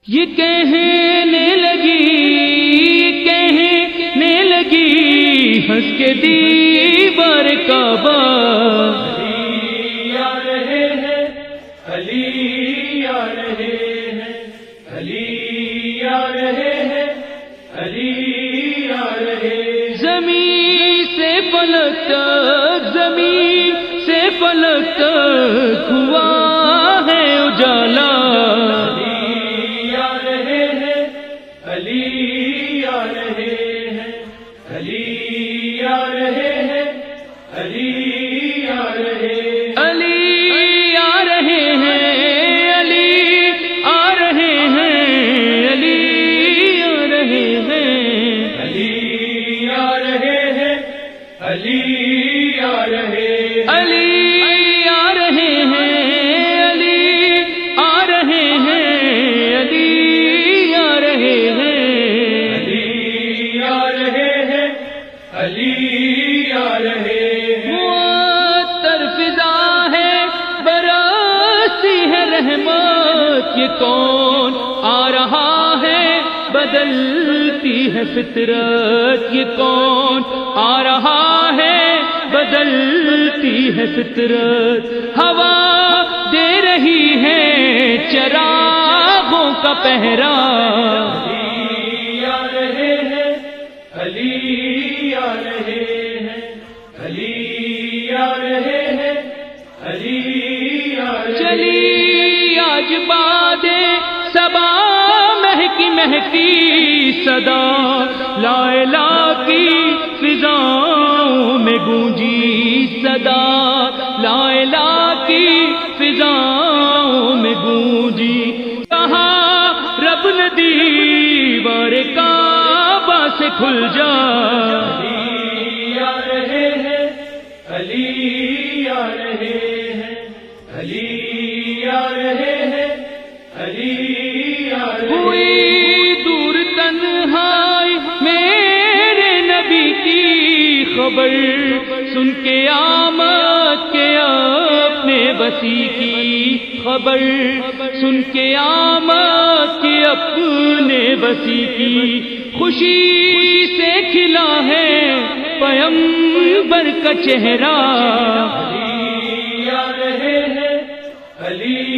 یہ کہنے لگی ہنس کے دیوار کعبہ، علی آ رہے ہیں، علی آ رہے ہیں، علی آ رہے ہیں، علی آ رہے ہیں۔ زمین سے فلک تک، زمین سے فلک تک ہوا ہے اجالا، علی آ رہے ہیں، علی آ رہے ہیں، علی آ رہے ہیں، علی آ رہے ہیں۔ علی آ رہے ہیں، علی آ رہے ہیں، علی آ رہے ہیں، علی آ رہے ہیں، علی آ رہے ہیں۔ علی آ رہے ہیں، علی آ رہے ہیں، علی آ رہے ہیں، علی آ رہے ہیں، علی آ رہے ہیں۔ معطر فضا ہے، برستی ہے رحمت، یہ کون آ رہا ہے، بدلتی ہے فطرت، یہ کون آ رہا ہے، بدلتی ہے فطرت۔ ہوا دے رہی ہے چراغوں کا پہرا، علی آ رہے ہیں، علی آ رہے ہیں، علی آ رہے ہیں، علی آ رہے ہیں۔ چلی آج بادے صبا مہکی مہکی صدا، لا الہ کی فضاؤں میں گونجی صدا، لا الہ کی فضاؤں میں گونجی۔ کہا رب نے دیوار کعبہ سے کھل جا، علی آ رہے ہیں، علی آ رہے ہیں، علی آ رہے ہیں، علی آ رہے ہیں۔ ہوئی دور تنہائی میرے نبی کی خبر، سن کے آمد کے اپنے بسی کی خبر، سن کے آمد کے اپنے بسی کی، خوشی سے کھلا ہے پیغمبر کا چہرہ، علی آ رہے ہیں، علی